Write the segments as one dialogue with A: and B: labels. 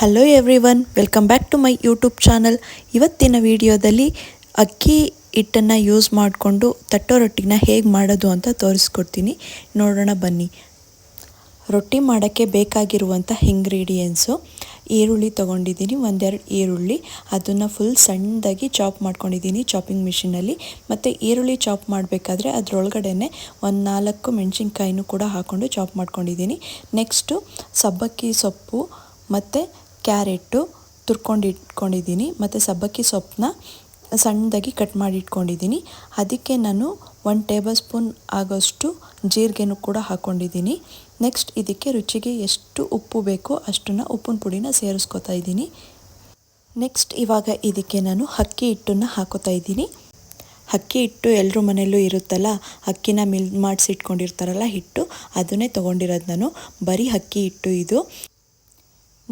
A: Hello everyone, welcome back to my YouTube channel. ಇವತ್ತಿನ ವಿಡಿಯೋದಲ್ಲಿ ಅಕ್ಕಿ ಹಿಟ್ಟನ್ನು ಯೂಸ್ ಮಾಡಿಕೊಂಡು ತಟ್ಟೋ ರೊಟ್ಟಿನ ಹೇಗೆ ಮಾಡೋದು ಅಂತ ತೋರಿಸ್ಕೊಡ್ತೀನಿ. ನೋಡೋಣ ಬನ್ನಿ. ರೊಟ್ಟಿ ಮಾಡೋಕ್ಕೆ ಬೇಕಾಗಿರುವಂಥ ಇಂಗ್ರೀಡಿಯೆಂಟ್ಸು: ಈರುಳ್ಳಿ ತೊಗೊಂಡಿದ್ದೀನಿ, ಒಂದೆರಡು ಈರುಳ್ಳಿ, ಅದನ್ನು ಫುಲ್ ಸಣ್ಣದಾಗಿ ಚಾಪ್ ಮಾಡ್ಕೊಂಡಿದ್ದೀನಿ ಚಾಪಿಂಗ್ ಮಿಷಿನಲ್ಲಿ. ಮತ್ತು ಈರುಳ್ಳಿ ಚಾಪ್ ಮಾಡಬೇಕಾದ್ರೆ ಅದರೊಳಗಡೆ ಒಂದು 4 ಮೆಣಸಿನ್ಕಾಯಿನೂ ಕೂಡ ಹಾಕ್ಕೊಂಡು ಚಾಪ್ ಮಾಡ್ಕೊಂಡಿದ್ದೀನಿ. ನೆಕ್ಸ್ಟು ಸಬ್ಬಕ್ಕಿ ಸೊಪ್ಪು ಮತ್ತು ಕ್ಯಾರೆಟು ತುರ್ಕೊಂಡು ಇಟ್ಕೊಂಡಿದ್ದೀನಿ. ಮತ್ತು ಸಬ್ಬಕ್ಕಿ ಸೊಪ್ಪನ್ನ ಸಣ್ಣದಾಗಿ ಕಟ್ ಮಾಡಿ ಇಟ್ಕೊಂಡಿದ್ದೀನಿ. ಅದಕ್ಕೆ ನಾನು 1 ಟೇಬಲ್ ಸ್ಪೂನ್ ಆಗೋಷ್ಟು ಜೀರಿಗೆನೂ ಕೂಡ ಹಾಕ್ಕೊಂಡಿದ್ದೀನಿ. ನೆಕ್ಸ್ಟ್ ಇದಕ್ಕೆ ರುಚಿಗೆ ಎಷ್ಟು ಉಪ್ಪು ಬೇಕೋ ಅಷ್ಟನ್ನು ಉಪ್ಪಿನ ಪುಡಿನ ಸೇರಿಸ್ಕೊತಾ ಇದ್ದೀನಿ. ನೆಕ್ಸ್ಟ್ ಇವಾಗ ಇದಕ್ಕೆ ನಾನು ಅಕ್ಕಿ ಹಿಟ್ಟನ್ನು ಹಾಕೋತಾ ಇದ್ದೀನಿ. ಅಕ್ಕಿ ಹಿಟ್ಟು ಎಲ್ಲರ ಮನೆಯಲ್ಲೂ ಇರುತ್ತಲ್ಲ, ಅಕ್ಕಿನ ಮಿಲ್ ಮಾಡಿಸಿ ಇಟ್ಕೊಂಡಿರ್ತಾರಲ್ಲ ಹಿಟ್ಟು, ಅದನ್ನೇ ತೊಗೊಂಡಿರೋದು ನಾನು. ಬರೀ ಅಕ್ಕಿ ಹಿಟ್ಟು ಇದು.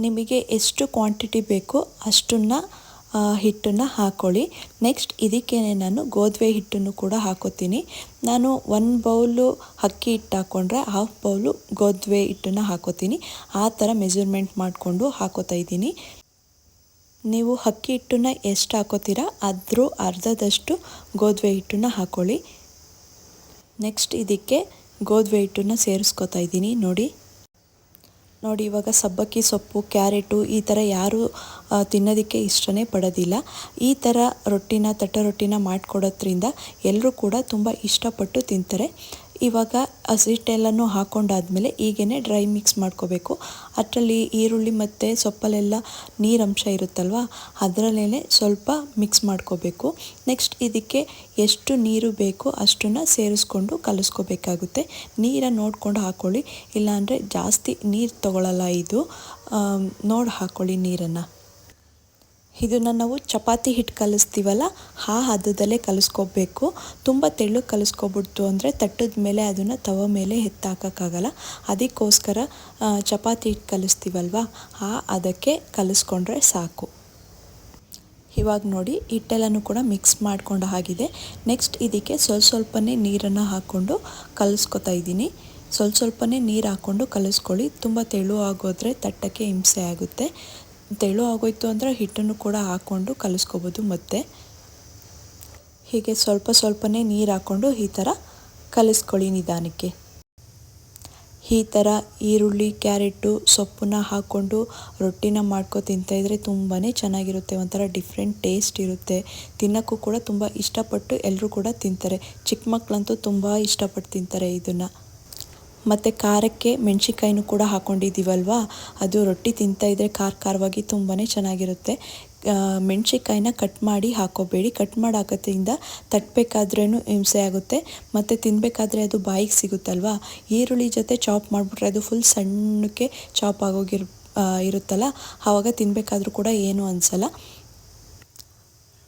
A: ನಿಮಗೆ ಎಷ್ಟು ಕ್ವಾಂಟಿಟಿ ಬೇಕೋ ಅಷ್ಟನ್ನು ಹಿಟ್ಟನ್ನು ಹಾಕ್ಕೊಳ್ಳಿ. ನೆಕ್ಸ್ಟ್ ಇದಕ್ಕೆ ನಾನು ಗೋಧಿ ಹಿಟ್ಟನ್ನು ಕೂಡ ಹಾಕೋತೀನಿ. ನಾನು 1 ಬೌಲು ಅಕ್ಕಿ ಹಿಟ್ಟು ಹಾಕ್ಕೊಂಡ್ರೆ 1/2 ಬೌಲು ಗೋಧಿ ಹಿಟ್ಟನ್ನು ಹಾಕೋತೀನಿ. ಆ ಥರ ಮೆಜರ್ಮೆಂಟ್ ಮಾಡಿಕೊಂಡು ಹಾಕೋತಾ ಇದ್ದೀನಿ. ನೀವು ಅಕ್ಕಿ ಹಿಟ್ಟನ್ನು ಎಷ್ಟು ಹಾಕೋತೀರಾ ಅದ್ರ ಅರ್ಧದಷ್ಟು ಗೋಧಿ ಹಿಟ್ಟನ್ನು ಹಾಕ್ಕೊಳ್ಳಿ. ನೆಕ್ಸ್ಟ್ ಇದಕ್ಕೆ ಗೋಧಿ ಹಿಟ್ಟನ್ನು ಸೇರಿಸ್ಕೊತಾ ಇದ್ದೀನಿ. ನೋಡಿ ಇವಾಗ ಸಬ್ಬಕ್ಕಿ ಸೊಪ್ಪು, ಕ್ಯಾರೆಟು ಈ ಥರ ಯಾರೂ ತಿನ್ನೋದಕ್ಕೆ ಇಷ್ಟನೇ ಪಡೋದಿಲ್ಲ. ಈ ಥರ ತಟ್ಟೆ ರೊಟ್ಟಿನ ಮಾಡಿಕೊಡೋದ್ರಿಂದ ಎಲ್ಲರೂ ಕೂಡ ತುಂಬ ಇಷ್ಟಪಟ್ಟು ತಿಂತಾರೆ. ಇವಾಗ ಹಸಿಟ್ಟೆಲ್ಲನೂ ಹಾಕ್ಕೊಂಡಾದ್ಮೇಲೆ ಈಗೇ ಡ್ರೈ ಮಿಕ್ಸ್ ಮಾಡ್ಕೋಬೇಕು. ಅದರಲ್ಲಿ ಈರುಳ್ಳಿ ಮತ್ತು ಸೊಪ್ಪಲ್ಲೆಲ್ಲ ನೀರಂಶ ಇರುತ್ತಲ್ವ, ಅದರಲ್ಲೇ ಸ್ವಲ್ಪ ಮಿಕ್ಸ್ ಮಾಡ್ಕೋಬೇಕು. ನೆಕ್ಸ್ಟ್ ಇದಕ್ಕೆ ಎಷ್ಟು ನೀರು ಬೇಕೋ ಅಷ್ಟನ್ನು ಸೇರಿಸ್ಕೊಂಡು ಕಲಿಸ್ಕೋಬೇಕಾಗುತ್ತೆ. ನೀರನ್ನು ನೋಡ್ಕೊಂಡು ಹಾಕ್ಕೊಳ್ಳಿ, ಇಲ್ಲಾಂದರೆ ಜಾಸ್ತಿ ನೀರು ತಗೊಳ್ಳಲ್ಲ ಇದು. ನೋಡಿ ಹಾಕ್ಕೊಳ್ಳಿ ನೀರನ್ನು. ಇದನ್ನು ನಾವು ಚಪಾತಿ ಹಿಟ್ಟು ಕಲಿಸ್ತೀವಲ್ಲ, ಆ ಹದದಲ್ಲೇ ಕಲಿಸ್ಕೋಬೇಕು. ತುಂಬ ತೆಳ್ಳಗೆ ಕಲಿಸ್ಕೊಬಿಡ್ತು ಅಂದರೆ ತಟ್ಟದ ಮೇಲೆ ಅದನ್ನು ತವ ಮೇಲೆ ಎತ್ತಾಕೋಕ್ಕಾಗಲ್ಲ. ಅದಕ್ಕೋಸ್ಕರ ಚಪಾತಿ ಹಿಟ್ಟು ಕಲಿಸ್ತೀವಲ್ವ, ಅದಕ್ಕೆ ಕಲಿಸ್ಕೊಂಡ್ರೆ ಸಾಕು. ಇವಾಗ ನೋಡಿ ಹಿಟ್ಟೆಲ್ಲನೂ ಕೂಡ ಮಿಕ್ಸ್ ಮಾಡ್ಕೊಂಡು ಆಗಿದೆ. ನೆಕ್ಸ್ಟ್ ಇದಕ್ಕೆ ಸ್ವಲ್ಪನೇ ನೀರನ್ನು ಹಾಕ್ಕೊಂಡು ಕಲಿಸ್ಕೊತಾ ಇದ್ದೀನಿ. ಸ್ವಲ್ಪನೇ ನೀರು ಹಾಕ್ಕೊಂಡು ಕಲಿಸ್ಕೊಳ್ಳಿ. ತುಂಬ ತೆಳು ಆಗೋದ್ರೆ ತಟ್ಟಕ್ಕೆ ಹಿಂಸೆ ಆಗುತ್ತೆ. ತೆಳು ಆಗೋಯ್ತು ಅಂದರೆ ಹಿಟ್ಟನ್ನು ಕೂಡ ಹಾಕ್ಕೊಂಡು ಕಲಿಸ್ಕೋಬೋದು. ಮತ್ತು ಹೀಗೆ ಸ್ವಲ್ಪನೇ ನೀರು ಹಾಕ್ಕೊಂಡು ಈ ಥರ ಕಲಿಸ್ಕೊಳ್ಳಿ ನಿಧಾನಕ್ಕೆ. ಈ ಥರ ಈರುಳ್ಳಿ, ಕ್ಯಾರೆಟು, ಸೊಪ್ಪನ್ನ ಹಾಕ್ಕೊಂಡು ರೊಟ್ಟಿನ ಮಾಡ್ಕೊ ತಿಂತಾಯಿದ್ರೆ ತುಂಬಾ ಚೆನ್ನಾಗಿರುತ್ತೆ. ಒಂಥರ ಡಿಫ್ರೆಂಟ್ ಟೇಸ್ಟ್ ಇರುತ್ತೆ. ತಿನ್ನೋಕ್ಕೂ ಕೂಡ ತುಂಬ ಇಷ್ಟಪಟ್ಟು ಎಲ್ಲರೂ ಕೂಡ ತಿಂತಾರೆ. ಚಿಕ್ಕ ಮಕ್ಕಳಂತೂ ತುಂಬ ಇಷ್ಟಪಟ್ಟು ತಿಂತಾರೆ ಇದನ್ನು. ಮತ್ತು ಖಾರಕ್ಕೆ ಮೆಣಸಿನ್ಕಾಯಿನೂ ಕೂಡ ಹಾಕ್ಕೊಂಡಿದ್ದೀವಲ್ವ, ಅದು ರೊಟ್ಟಿ ತಿಂತಾಯಿದ್ರೆ ಖಾರವಾಗಿ ತುಂಬಾ ಚೆನ್ನಾಗಿರುತ್ತೆ. ಮೆಣಸಿನ್ಕಾಯಿನ ಕಟ್ ಮಾಡಿ ಹಾಕೋಬೇಡಿ. ಕಟ್ ಮಾಡಿ ಹಾಕೋದ್ರಿಂದ ತಟ್ಟಬೇಕಾದ್ರೂ ಹಿಂಸೆ ಆಗುತ್ತೆ, ಮತ್ತು ತಿನ್ನಬೇಕಾದ್ರೆ ಅದು ಬಾಯಿಗೆ ಸಿಗುತ್ತಲ್ವ. ಈರುಳ್ಳಿ ಜೊತೆ ಚಾಪ್ ಮಾಡಿಬಿಟ್ರೆ ಅದು ಫುಲ್ ಸಣ್ಣಕ್ಕೆ ಚಾಪ್ ಇರುತ್ತಲ್ಲ, ಆವಾಗ ತಿನ್ನಬೇಕಾದ್ರೂ ಕೂಡ ಏನೂ ಅನಿಸಲ್ಲ.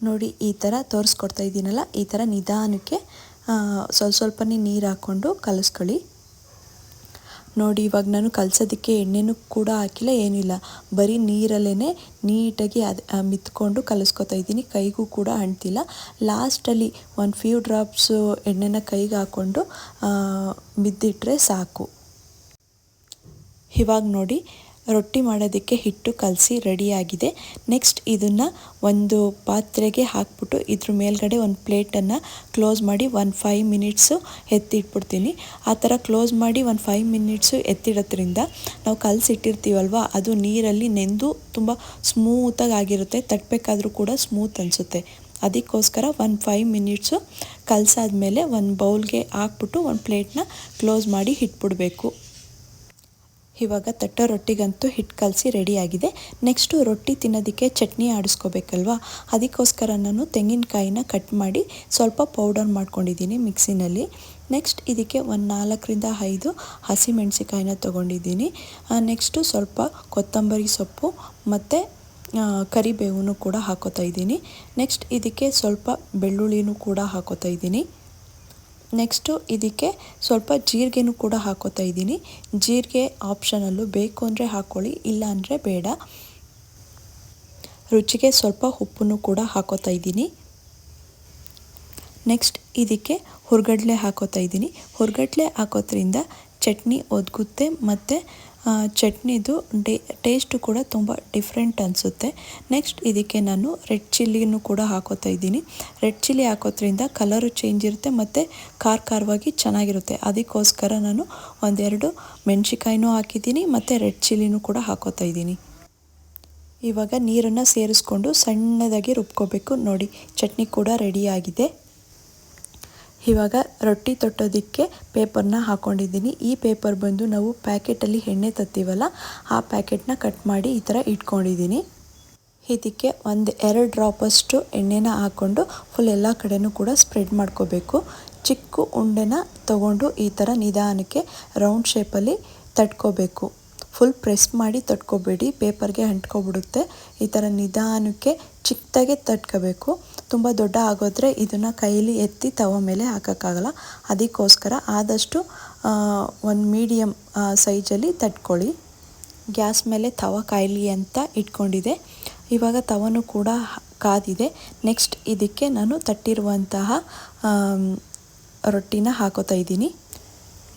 A: ನೋಡಿ ಈ ಥರ ತೋರಿಸ್ಕೊಡ್ತಾ ಇದ್ದೀನಲ್ಲ, ಈ ಥರ ನಿಧಾನಕ್ಕೆ ಸ್ವಲ್ಪನೇ ನೀರು ಹಾಕ್ಕೊಂಡು ಕಲಿಸ್ಕೊಳ್ಳಿ. ನೋಡಿ ಇವಾಗ ನಾನು ಕಲಸೋದಕ್ಕೆ ಎಣ್ಣೆನೂ ಕೂಡ ಹಾಕಿಲ್ಲ, ಏನಿಲ್ಲ, ಬರೀ ನೀರಲ್ಲೇ ನೀಟಾಗಿ ಮಿತ್ಕೊಂಡು ಕಲಿಸ್ಕೊತಾ ಇದ್ದೀನಿ. ಕೈಗೂ ಕೂಡ ಅಂಟಿಲ್ಲ. ಲಾಸ್ಟಲ್ಲಿ ಒಂದು ಫ್ಯೂ ಡ್ರಾಪ್ಸು ಎಣ್ಣೆನ ಕೈಗೆ ಹಾಕ್ಕೊಂಡು ಮಿದ್ದಿಟ್ರೆ ಸಾಕು. ಇವಾಗ ನೋಡಿ ರೊಟ್ಟಿ ಮಾಡೋದಕ್ಕೆ ಹಿಟ್ಟು ಕಲಸಿ ರೆಡಿಯಾಗಿದೆ. ನೆಕ್ಸ್ಟ್ ಇದನ್ನು ಒಂದು ಪಾತ್ರೆಗೆ ಹಾಕ್ಬಿಟ್ಟು ಇದ್ರ ಮೇಲ್ಗಡೆ ಒಂದು ಪ್ಲೇಟನ್ನು ಕ್ಲೋಸ್ ಮಾಡಿ 5 ಮಿನಿಟ್ಸು ಎತ್ತಿಟ್ಬಿಡ್ತೀನಿ. ಆ ಥರ ಕ್ಲೋಸ್ ಮಾಡಿ 5 ಮಿನಿಟ್ಸು ಎತ್ತಿಡೋದ್ರಿಂದ ನಾವು ಕಲಸಿಟ್ಟಿರ್ತೀವಲ್ವ, ಅದು ನೀರಲ್ಲಿ ನೆಂದು ತುಂಬ ಸ್ಮೂತಾಗಿ ಆಗಿರುತ್ತೆ. ತಟ್ಟಬೇಕಾದ್ರೂ ಕೂಡ ಸ್ಮೂತ್ ಅನಿಸುತ್ತೆ. ಅದಕ್ಕೋಸ್ಕರ 5 ಮಿನಿಟ್ಸು ಕಲಸಾದ್ಮೇಲೆ ಒಂದು ಬೌಲ್ಗೆ ಹಾಕ್ಬಿಟ್ಟು ಒಂದು ಪ್ಲೇಟ್ನ ಕ್ಲೋಸ್ ಮಾಡಿ ಇಟ್ಬಿಡಬೇಕು. ಇವಾಗ ತಟ್ಟೋ ರೊಟ್ಟಿಗಂತೂ ಹಿಟ್ಟು ಕಲಸಿ ರೆಡಿಯಾಗಿದೆ. ನೆಕ್ಸ್ಟು ರೊಟ್ಟಿ ತಿನ್ನೋದಕ್ಕೆ ಚಟ್ನಿ ಆಡಿಸ್ಕೋಬೇಕಲ್ವ, ಅದಕ್ಕೋಸ್ಕರ ನಾನು ತೆಂಗಿನಕಾಯಿನ ಕಟ್ ಮಾಡಿ ಸ್ವಲ್ಪ ಪೌಡರ್ ಮಾಡ್ಕೊಂಡಿದ್ದೀನಿ ಮಿಕ್ಸಿನಲ್ಲಿ. ನೆಕ್ಸ್ಟ್ ಇದಕ್ಕೆ ಒಂದು 4ರಿಂದ 5 ಹಸಿಮೆಣಸಿಕಾಯಿನ ತೊಗೊಂಡಿದ್ದೀನಿ. ನೆಕ್ಸ್ಟು ಸ್ವಲ್ಪ ಕೊತ್ತಂಬರಿ ಸೊಪ್ಪು ಮತ್ತು ಕರಿಬೇವನ್ನು ಕೂಡ ಹಾಕೋತಾ ಇದ್ದೀನಿ. ನೆಕ್ಸ್ಟ್ ಇದಕ್ಕೆ ಸ್ವಲ್ಪ ಬೆಳ್ಳುಳ್ಳಿನೂ ಕೂಡ ಹಾಕೋತಾ ಇದ್ದೀನಿ. ನೆಕ್ಸ್ಟು ಇದಕ್ಕೆ ಸ್ವಲ್ಪ ಜೀರಿಗೆನೂ ಕೂಡ ಹಾಕೋತಾ ಇದ್ದೀನಿ. ಜೀರಿಗೆ ಆಪ್ಷನಲ್ಲು, ಬೇಕು ಅಂದರೆ ಹಾಕ್ಕೊಳ್ಳಿ, ಇಲ್ಲ ಅಂದರೆ ಬೇಡ. ರುಚಿಗೆ ಸ್ವಲ್ಪ ಉಪ್ಪನ್ನು ಕೂಡ ಹಾಕೋತಾ ಇದ್ದೀನಿ. ನೆಕ್ಸ್ಟ್ ಇದಕ್ಕೆ ಹುರ್ಗಡ್ಲೆ ಹಾಕೋತಾ ಇದ್ದೀನಿ. ಹುರ್ಗಡ್ಲೆ ಹಾಕೋದ್ರಿಂದ ಚಟ್ನಿ ಒದಗುತ್ತೆ ಮತ್ತು ಚಟ್ನಿದು ಟೇಸ್ಟು ಕೂಡ ತುಂಬ ಡಿಫ್ರೆಂಟ್ ಅನಿಸುತ್ತೆ. ನೆಕ್ಸ್ಟ್ ಇದಕ್ಕೆ ನಾನು ರೆಡ್ ಚಿಲ್ಲಿನೂ ಕೂಡ ಹಾಕೋತಾ ಇದ್ದೀನಿ. ರೆಡ್ ಚಿಲ್ಲಿ ಹಾಕೋದ್ರಿಂದ ಕಲರು ಚೇಂಜ್ ಇರುತ್ತೆ ಮತ್ತು ಖಾರವಾಗಿ ಚೆನ್ನಾಗಿರುತ್ತೆ. ಅದಕ್ಕೋಸ್ಕರ ನಾನು ಒಂದೆರಡು ಮೆಣಸಿಕಾಯಿನೂ ಹಾಕಿದ್ದೀನಿ ಮತ್ತು ರೆಡ್ ಚಿಲ್ಲಿನೂ ಕೂಡ ಹಾಕೋತಾ ಇದ್ದೀನಿ. ಇವಾಗ ನೀರನ್ನು ಸೇರಿಸ್ಕೊಂಡು ಸಣ್ಣದಾಗಿ ರುಬ್ಕೋಬೇಕು. ನೋಡಿ, ಚಟ್ನಿ ಕೂಡ ರೆಡಿಯಾಗಿದೆ. ಇವಾಗ ರೊಟ್ಟಿ ತೊಟ್ಟೋದಕ್ಕೆ ಪೇಪರ್ನ ಹಾಕ್ಕೊಂಡಿದ್ದೀನಿ. ಈ ಪೇಪರ್ ಬಂದು ನಾವು ಪ್ಯಾಕೆಟಲ್ಲಿ ಎಣ್ಣೆ ತತ್ತೀವಲ್ಲ, ಆ ಪ್ಯಾಕೆಟ್ನ ಕಟ್ ಮಾಡಿ ಈ ಥರ ಇಟ್ಕೊಂಡಿದ್ದೀನಿ. ಇದಕ್ಕೆ 1-2 ಡ್ರಾಪಷ್ಟು ಎಣ್ಣೆನ ಹಾಕ್ಕೊಂಡು ಫುಲ್ ಎಲ್ಲ ಕಡೆನೂ ಕೂಡ ಸ್ಪ್ರೆಡ್ ಮಾಡ್ಕೋಬೇಕು. ಚಿಕ್ಕ ಉಂಡೆನ ತಗೊಂಡು ಈ ಥರ ನಿಧಾನಕ್ಕೆ ರೌಂಡ್ ಶೇಪಲ್ಲಿ ತಟ್ಕೋಬೇಕು. ಫುಲ್ ಪ್ರೆಸ್ ಮಾಡಿ ತಟ್ಕೋಬೇಡಿ, ಪೇಪರ್ಗೆ ಅಂಟ್ಕೊಬಿಡುತ್ತೆ. ಈ ಥರ ನಿಧಾನಕ್ಕೆ ಚಿಕ್ಕದಾಗೆ ತಟ್ಕೋಬೇಕು. ತುಂಬ ದೊಡ್ಡ ಆಗೋದ್ರೆ ಇದನ್ನು ಕೈಯಲ್ಲಿ ಎತ್ತಿ ತವ ಮೇಲೆ ಹಾಕೋಕ್ಕಾಗಲ್ಲ. ಅದಕ್ಕೋಸ್ಕರ ಆದಷ್ಟು ಒಂದು ಮೀಡಿಯಮ್ ಸೈಜಲ್ಲಿ ತಟ್ಕೊಳ್ಳಿ. ಗ್ಯಾಸ್ ಮೇಲೆ ತವ ಕಾಯಲಿ ಅಂತ ಇಟ್ಕೊಂಡಿದೆ. ಇವಾಗ ತವನೂ ಕೂಡ ಕಾದಿದೆ. ನೆಕ್ಸ್ಟ್ ಇದಕ್ಕೆ ನಾನು ತಟ್ಟಿರುವಂತಹ ರೊಟ್ಟಿನ ಹಾಕೋತಾ ಇದ್ದೀನಿ.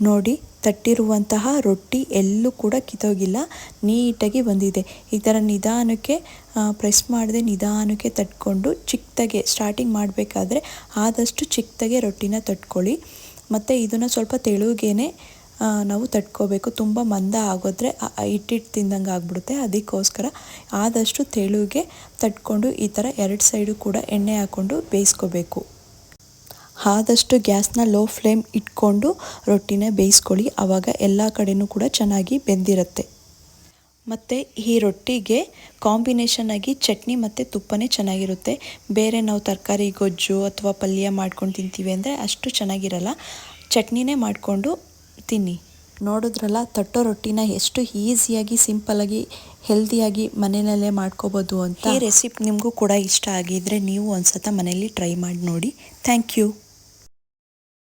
A: ನೋಡಿ, ತಟ್ಟಿರುವಂತಹ ರೊಟ್ಟಿ ಎಲ್ಲೂ ಕೂಡ ಕಿತ್ತೋಗಿಲ್ಲ, ನೀಟಾಗಿ ಬಂದಿದೆ. ಈ ಥರ ನಿಧಾನಕ್ಕೆ ಪ್ರೆಸ್ ಮಾಡದೆ ನಿಧಾನಕ್ಕೆ ತಟ್ಕೊಂಡು ಚಿಕ್ಕದಾಗೆ ಸ್ಟಾರ್ಟಿಂಗ್ ಮಾಡಬೇಕಾದ್ರೆ ಆದಷ್ಟು ಚಿಕ್ಕದಾಗೆ ರೊಟ್ಟಿನ ತಟ್ಕೊಳ್ಳಿ. ಮತ್ತು ಇದನ್ನು ಸ್ವಲ್ಪ ತೆಳುಗೇನೆ ನಾವು ತಟ್ಕೋಬೇಕು. ತುಂಬ ಮಂದ ಆಗೋದ್ರೆ ಹಿಟ್ಟು ತಿಂದಂಗೆ ಆಗಿಬಿಡುತ್ತೆ. ಅದಕ್ಕೋಸ್ಕರ ಆದಷ್ಟು ತೆಳುಗೆ ತಟ್ಕೊಂಡು ಈ ಥರ 2 ಸೈಡು ಕೂಡ ಎಣ್ಣೆ ಹಾಕ್ಕೊಂಡು ಬೇಯಿಸ್ಕೋಬೇಕು. ಆದಷ್ಟು ಗ್ಯಾಸ್ನ ಲೋ ಫ್ಲೇಮ್ ಇಟ್ಕೊಂಡು ರೊಟ್ಟಿನ ಬೇಯಿಸ್ಕೊಳ್ಳಿ. ಆವಾಗ ಎಲ್ಲ ಕಡೆನೂ ಕೂಡ ಚೆನ್ನಾಗಿ ಬೆಂದಿರುತ್ತೆ. ಮತ್ತು ಈ ರೊಟ್ಟಿಗೆ ಕಾಂಬಿನೇಷನ್ ಆಗಿ ಚಟ್ನಿ ಮತ್ತು ತುಪ್ಪನೇ ಚೆನ್ನಾಗಿರುತ್ತೆ. ಬೇರೆ ನಾವು ತರಕಾರಿ ಗೊಜ್ಜು ಅಥವಾ ಪಲ್ಯ ಮಾಡ್ಕೊಂಡು ತಿಂತೀವಿ ಅಂದರೆ ಅಷ್ಟು ಚೆನ್ನಾಗಿರಲ್ಲ. ಚಟ್ನಿನೇ ಮಾಡಿಕೊಂಡು ತಿನ್ನಿ. ನೋಡಿದ್ರಲ್ಲ, ತಟ್ಟೋ ರೊಟ್ಟಿನ ಎಷ್ಟು ಈಸಿಯಾಗಿ ಸಿಂಪಲ್ಲಾಗಿ ಹೆಲ್ದಿಯಾಗಿ ಮನೆಯಲ್ಲೇ ಮಾಡ್ಕೋಬೋದು ಅಂತ. ಈ ರೆಸಿಪಿ ನಿಮಗೂ ಕೂಡ ಇಷ್ಟ ಆಗಿದ್ದರೆ ನೀವು ಒಂದು ಸಲ ಮನೆಯಲ್ಲಿ ಟ್ರೈ ಮಾಡಿ ನೋಡಿ. Thank you.